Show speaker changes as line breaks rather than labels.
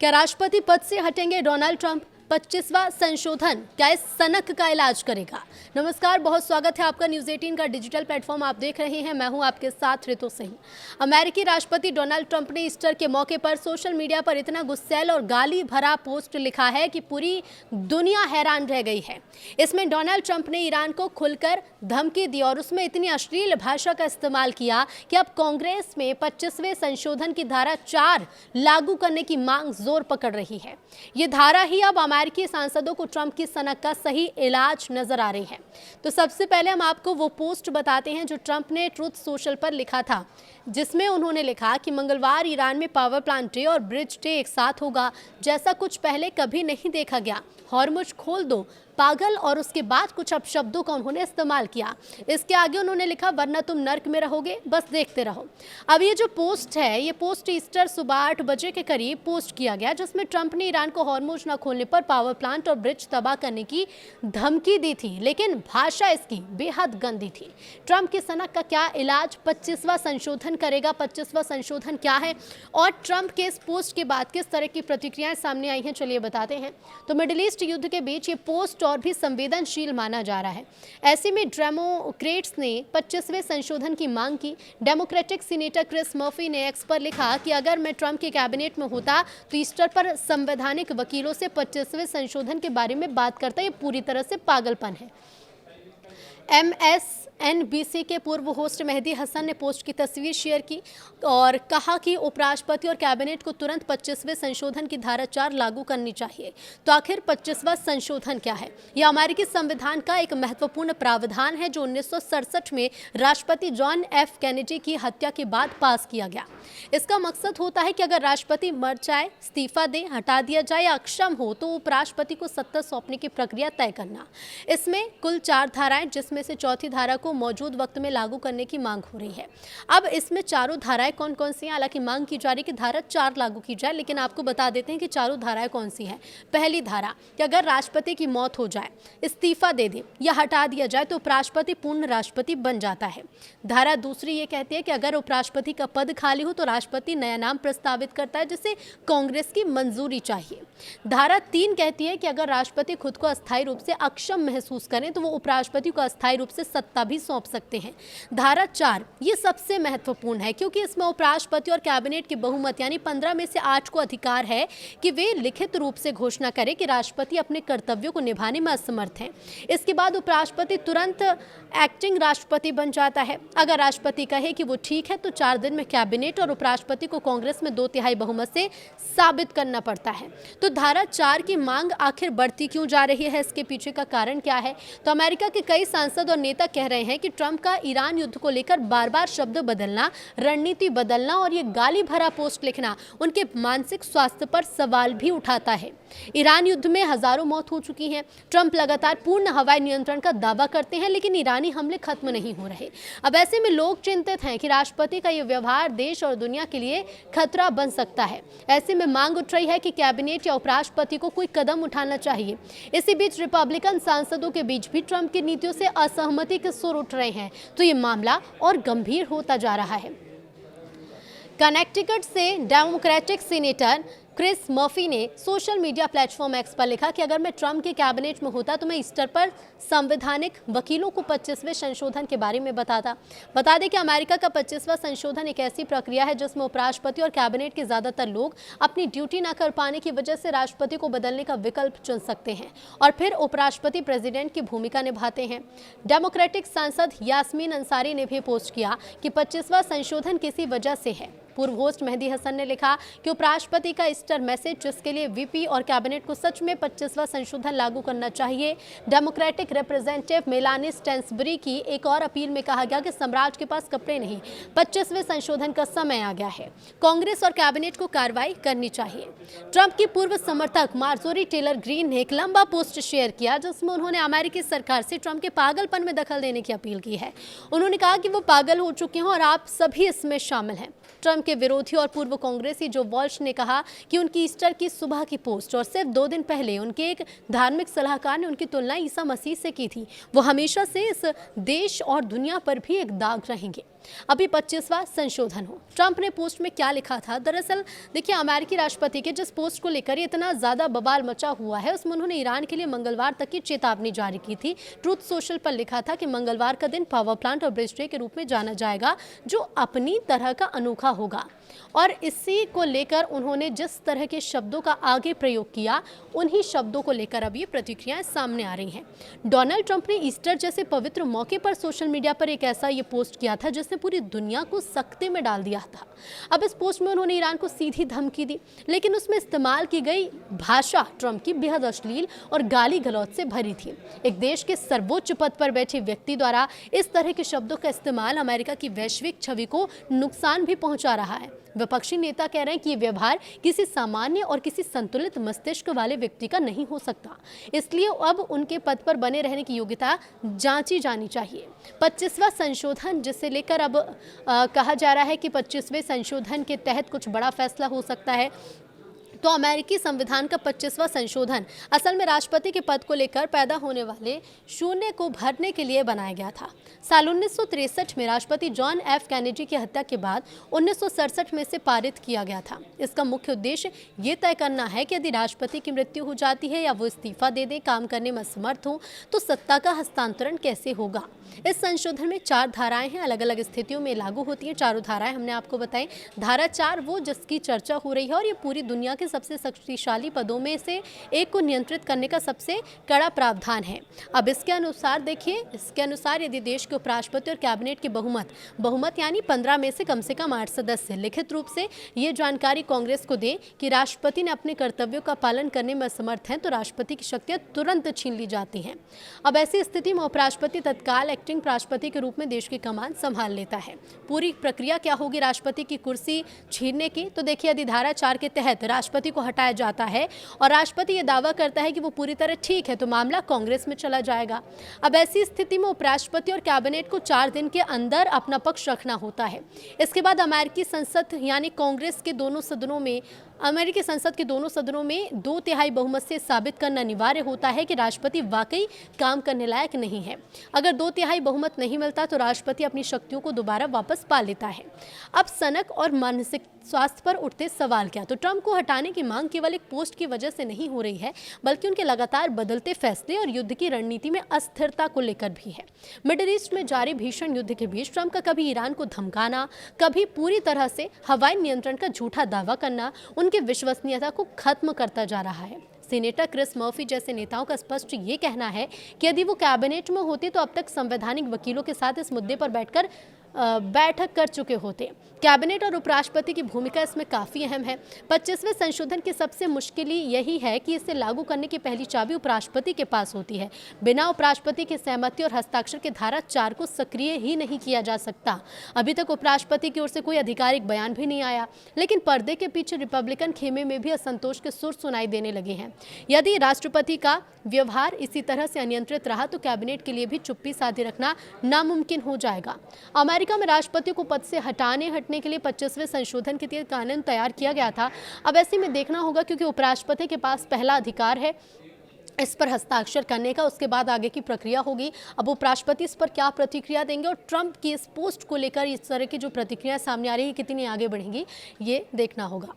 क्या राष्ट्रपति पद से हटेंगे डोनाल्ड ट्रंप? 25वां संशोधन क्या इस सनक का इलाज करेगा? नमस्कार, बहुत स्वागत है आपका न्यूज़ 18 का डिजिटल प्लेटफॉर्म आप देख रहे हैं। मैं हूं आपके साथ ऋतु सिंह। अमेरिकी राष्ट्रपति डोनाल्ड ट्रंप ने ईस्टर के मौके पर सोशल मीडिया पर इतना गुस्सैल और गाली भरा पोस्ट लिखा है कि पूरी दुनिया हैरान रह गई है। इसमें डोनाल्ड ट्रंप ने ईरान को खुलकर धमकी दी और उसमें इतनी अश्लील भाषा का इस्तेमाल किया कि अब कांग्रेस में 25वें संशोधन की धारा 4 लागू करने की मांग जोर पकड़ रही है। ये धारा ही अब अमेरिकी सांसदों को ट्रंप की सनक का सही इलाज नजर आ रही है। तो सबसे पहले हम आपको वो पोस्ट बताते हैं जो ट्रंप ने ट्रुथ सोशल पर लिखा था, जिसमें उन्होंने लिखा कि मंगलवार ईरान में पावर प्लांट डे और ब्रिज डे एक साथ होगा, जैसा कुछ पहले कभी नहीं देखा गया। हॉर्मुज खोल दो पागल, और उसके बाद कुछ अपशब्दों का उन्होंने इस्तेमाल किया। इसके आगे उन्होंने लिखा वरना तुम नर्क में रहोगे, बस देखते रहो। अब ये जो पोस्ट है, ये पोस्ट ईस्टर सुबह 8 बजे के करीब पोस्ट किया गया, जिसमें ट्रंप ने ईरान को हॉर्मुज न खोलने पर पावर प्लांट और ब्रिज तबाह करने की धमकी दी थी, लेकिन भाषा इसकी बेहद गंदी थी। ट्रंप की सनक का क्या इलाज 25वां संशोधन करेगा? 25वां संशोधन क्या है और ट्रंप के इस पोस्ट के बाद किस तरह की प्रतिक्रियाएं सामने आई हैं, चलिए बताते हैं। तो मिडिल ईस्ट युद्ध के बीच ये पोस्ट और भी संवेदनशील माना जा रहा है। ऐसे में डेमोक्रेट्स ने 25वें संशोधन की मांग की। डेमोक्रेटिक सीनेटर क्रिस मर्फी ने एक्स पर लिखा कि अगर मैं ट्रंप के कैबिनेट में होता तो ईस्टर पर संवैधानिक वकीलों से 25वें संशोधन के बारे में बात करता। ये पूरी तरह से पागलपन है। MSNBC के पूर्व होस्ट मेहदी हसन ने पोस्ट की तस्वीर शेयर की और कहा कि उपराष्ट्रपति और कैबिनेट को तुरंत 25वें संशोधन की धारा 4 लागू करनी चाहिए। तो आखिर 25वां संशोधन क्या है? यह अमेरिकी संविधान का एक महत्वपूर्ण प्रावधान है जो 1967 में राष्ट्रपति जॉन एफ कैनेडी की हत्या के बाद पास किया गया। इसका मकसद होता है कि अगर राष्ट्रपति मर जाए, इस्तीफा दे, हटा दिया जाए या अक्षम हो तो उपराष्ट्रपति को सत्ता सौंपने की प्रक्रिया तय करना। इसमें कुल 4 धाराएं, जिसमें से चौथी धारा को मौजूद वक्त में लागू करने की मांग हो रही है। अब इसमें चारों धाराएं कौन कौन सी हैं? हालांकि मांग की जा रही है कि धारा 4 लागू की जाए, लेकिन आपको बता देते हैं कि चारों धाराएं कौन सी हैं। पहली धारा कि अगर राष्ट्रपति की मौत हो जाए, इस्तीफा दे दे या हटा दिया जाए तो उपराष्ट्रपति पूर्ण राष्ट्रपति बन जाता है। धारा दूसरी ये कहती है कि अगर उपराष्ट्रपति का पद खाली हो तो राष्ट्रपति नया नाम प्रस्तावित करता है, जिसे कांग्रेस की मंजूरी चाहिए। धारा 3 कहती है कि अगर राष्ट्रपति खुद को अस्थायी रूप से अक्षम महसूस करें तो वो उपराष्ट्रपति को अस्थायी रूप से सत्ता भी सौंप सकते हैं। धारा 4 ये सबसे महत्वपूर्ण है क्योंकि इसमें उपराष्ट्रपति और कैबिनेट की बहुमत यानी 15 में से 8 को अधिकार है कि वे लिखित रूप से घोषणा करें कि राष्ट्रपति अपने कर्तव्यों को निभाने में असमर्थ हैं। इसके बाद उपराष्ट्रपति तुरंत एक्टिंग राष्ट्रपति बन जाता है। अगर राष्ट्रपति कहे कि वो ठीक है तो 4 दिन में कैबिनेट और उपराष्ट्रपति को कांग्रेस में 2/3 बहुमत से साबित करना पड़ता है। तो धारा 4 की मांग आखिर बढ़ती क्यों जा रही है? इसके पीछे का कारण क्या है? तो अमेरिका के कई सांसद और नेता कह रहे हैं कि ट्रंप का ईरान युद्ध को लेकर बार-बार शब्द बदलना, रणनीति बदलना और ये गाली भरा पोस्ट लिखना उनके मानसिक स्वास्थ्य पर सवाल भी उठाता है। ईरान युद्ध में हजारों मौत हो चुकी हैं। ट्रंप लगातार पूर्ण हवाई नियंत्रण का दावा करते हैं, लेकिन ईरानी हमले खत्म नहीं हो रहे। अब ऐसे में लोग चिंतित हैं कि राष्ट्रपति का यह व्यवहार देश और दुनिया के लिए खतरा बन सकता है। ऐसे में मांग उठ रही है कि कैबिनेट या उपराष्ट्रपति को कोई कदम उठाना चाहिए। इसी बीच रिपब्लिकन सांसदों के बीच भी ट्रंप की नीतियों से असहमति के सुर उठ रहे हैं, तो ये मामला और गंभीर होता जा रहा है। कनेक्टिकट से डेमोक्रेटिक सीनेटर क्रिस मर्फी ने सोशल मीडिया प्लेटफॉर्म एक्स पर लिखा कि अगर मैं ट्रंप के कैबिनेट में होता तो मैं ईस्टर पर संवैधानिक वकीलों को 25वें संशोधन के बारे में बता दें कि अमेरिका का 25वां संशोधन एक ऐसी प्रक्रिया है जिसमें उपराष्ट्रपति और कैबिनेट के ज्यादातर लोग अपनी ड्यूटी न कर पाने की वजह से राष्ट्रपति को बदलने का विकल्प चुन सकते हैं और फिर उपराष्ट्रपति प्रेसिडेंट की भूमिका निभाते हैं। डेमोक्रेटिक सांसद यास्मीन अंसारी ने भी पोस्ट किया कि 25वां संशोधन किसी वजह से है। पूर्व होस्ट मेहदी हसन ने लिखा कि उपराष्ट्रपति का ईस्टर मैसेज, जिसके लिए वीपी और कैबिनेट को सच में 25वां संशोधन लागू करना चाहिए। डेमोक्रेटिक रिप्रेजेंटेटिव मेलानी स्टेंसबरी की एक और अपील में कहा गया कि साम्राज्य के पास कपड़े नहीं, 25वें संशोधन का समय आ गया है। कांग्रेस और कैबिनेट को कार्रवाई करनी चाहिए। ट्रंप की पूर्व समर्थक मार्जोरी टेलर ग्रीन ने एक लंबा पोस्ट शेयर किया जिसमें उन्होंने अमेरिकी सरकार से ट्रंप के पागलपन में दखल देने की अपील की है। उन्होंने कहा कि वो पागल हो चुके हैं और आप सभी इसमें शामिल हैं। ट्रंप के विरोधी और पूर्व कांग्रेसी जो वॉल्श ने कहा कि उनकी ईस्टर की सुबह की पोस्ट और सिर्फ 2 दिन पहले उनके एक धार्मिक सलाहकार ने उनकी तुलना ईसा मसीह से की थी। वो हमेशा से इस देश और दुनिया पर भी एक दाग रहेंगे। अभी 25वां संशोधन हो। ट्रंप ने पोस्ट में क्या लिखा था? दरअसल देखिए, अमेरिकी राष्ट्रपति के जिस पोस्ट को लेकर इतना ज्यादा बवाल मचा हुआ है, उसमें उन्होंने ईरान के लिए मंगलवार तक की चेतावनी जारी की थी। ट्रूथ सोशल पर लिखा था कि मंगलवार का दिन पावर प्लांट और ब्रिज डे के रूप में जाना जाएगा, जो अपनी तरह का अनोखा होगा। और इसी को लेकर उन्होंने जिस तरह के शब्दों का आगे प्रयोग किया, उन्हीं शब्दों को लेकर अब ये प्रतिक्रियाएं सामने आ रही हैं। डोनाल्ड ट्रंप ने ईस्टर जैसे पवित्र मौके पर सोशल मीडिया पर एक ऐसा ये पोस्ट किया था जिसने पूरी दुनिया को सकते में डाल दिया था। अब इस पोस्ट में उन्होंने ईरान को सीधी धमकी दी, लेकिन उसमें इस्तेमाल की गई भाषा ट्रंप की बेहद अश्लील और गाली गलौज से भरी थी। एक देश के सर्वोच्च पद पर बैठे व्यक्ति द्वारा इस तरह के शब्दों का इस्तेमाल अमेरिका की वैश्विक छवि को नुकसान भी पहुंचा रहा है। विपक्षी नेता कह रहे हैं कि ये व्यवहार किसी सामान्य और किसी संतुलित मस्तिष्क वाले व्यक्ति का नहीं हो सकता, इसलिए अब उनके पद पर बने रहने की योग्यता जांची जानी चाहिए। 25वां संशोधन, जिसे लेकर अब कहा जा रहा है कि 25वें संशोधन के तहत कुछ बड़ा फैसला हो सकता है। तो अमेरिकी संविधान का 25वां संशोधन असल में राष्ट्रपति के पद को लेकर पैदा होने वाले शून्य को भरने के लिए बनाया गया था। साल 1963 में राष्ट्रपति जॉन एफ कैनेडी की हत्या के बाद 1967 में से पारित किया गया था। इसका मुख्य उद्देश्य ये तय करना है कि यदि राष्ट्रपति की मृत्यु हो जाती है या वो इस्तीफा दे दे, काम करने में असमर्थ हो, तो सत्ता का हस्तांतरण कैसे होगा। इस संशोधन में 4 धाराएं हैं, अलग अलग स्थितियों में लागू होती हैं। चारों धाराएं हमने आपको बताई। धारा 4 वो जिसकी चर्चा हो रही है और ये पूरी दुनिया के सबसे शक्तिशाली पदों में से एक को नियंत्रित करने का सबसे कड़ा प्रावधान है। अब इसके अनुसार देखिए, इसके अनुसार यदि देश के उपराष्ट्रपति और कैबिनेट के बहुमत यानी 15 में से कम 8 सदस्य लिखित रूप से ये जानकारी कांग्रेस को दे कि राष्ट्रपति ने अपने कर्तव्यों का पालन करने में असमर्थ हैं, तो राष्ट्रपति की शक्तियां तुरंत छीन ली जाती हैं। अब ऐसी स्थिति में उपराष्ट्रपति तत्काल एक्टिंग राष्ट्रपति के रूप में देश की कमान संभाल लेता है। पूरी प्रक्रिया क्या होगी राष्ट्रपति की कुर्सी छीनने की? तो देखिए, यदि धारा 4 के तहत राष्ट्रपति को हटाया जाता है और राष्ट्रपति ये दावा करता है कि वो पूरी तरह ठीक है, तो मामला कांग्रेस में चला जाएगा। अब ऐसी स्थिति में उपराष्ट्रपति और कैबिनेट को 4 दिन के अंदर अपना पक्ष रखना होता है। इसके बाद अमेरिकी संसद यानी कांग्रेस के दोनों सदनों में अमेरिकी संसद के दोनों सदनों में 2/3 बहुमत से साबित करना अनिवार्य होता है कि राष्ट्रपति वाकई काम करने लायक नहीं है। अगर 2/3 बहुमत नहीं मिलता तो राष्ट्रपति अपनी शक्तियों को दोबारा वापस पा लेता है। अब सनक और मानसिक स्वास्थ्य पर उठते सवाल क्या? तो ट्रंप को हटाने की मांग केवल एक पोस्ट की वजह से नहीं हो रही है, बल्कि उनके लगातार बदलते फैसले और युद्ध की रणनीति में अस्थिरता को लेकर भी है। मिडिल ईस्ट में जारी भीषण युद्ध के बीच ट्रंप का कभी ईरान को धमकाना, कभी पूरी तरह से हवाई नियंत्रण का झूठा दावा करना उनकी विश्वसनीयता को खत्म करता जा रहा है। सीनेटर क्रिस मर्फी जैसे नेताओं का स्पष्ट ये कहना है कि यदि वो कैबिनेट में होते तो अब तक संवैधानिक वकीलों के साथ इस मुद्दे पर बैठक कर चुके होते। कैबिनेट और उपराष्ट्रपति की भूमिका इसमें काफ़ी अहम है। 25वें संशोधन की सबसे मुश्किल यही है कि इसे लागू करने की पहली चाबी उपराष्ट्रपति के पास होती है। बिना उपराष्ट्रपति की सहमति और हस्ताक्षर के धारा 4 को सक्रिय ही नहीं किया जा सकता। अभी तक उपराष्ट्रपति की ओर से कोई आधिकारिक बयान भी नहीं आया, लेकिन पर्दे के पीछे रिपब्लिकन खेमे में भी असंतोष के सुर सुनाई देने लगे हैं। यदि राष्ट्रपति का व्यवहार इसी तरह से अनियंत्रित रहा तो कैबिनेट के लिए भी चुप्पी साधे रखना नामुमकिन हो जाएगा। अमेरिका में राष्ट्रपति को पद से हटने के लिए 25वें संशोधन के तहत कानून तैयार किया गया था। अब ऐसे में देखना होगा, क्योंकि उपराष्ट्रपति के पास पहला अधिकार है इस पर हस्ताक्षर करने का, उसके बाद आगे की प्रक्रिया होगी। अब उपराष्ट्रपति इस पर क्या प्रतिक्रिया देंगे और ट्रंप की इस पोस्ट को लेकर इस तरह की जो प्रतिक्रिया सामने आ रही है कितनी आगे बढ़ेंगी, ये देखना होगा।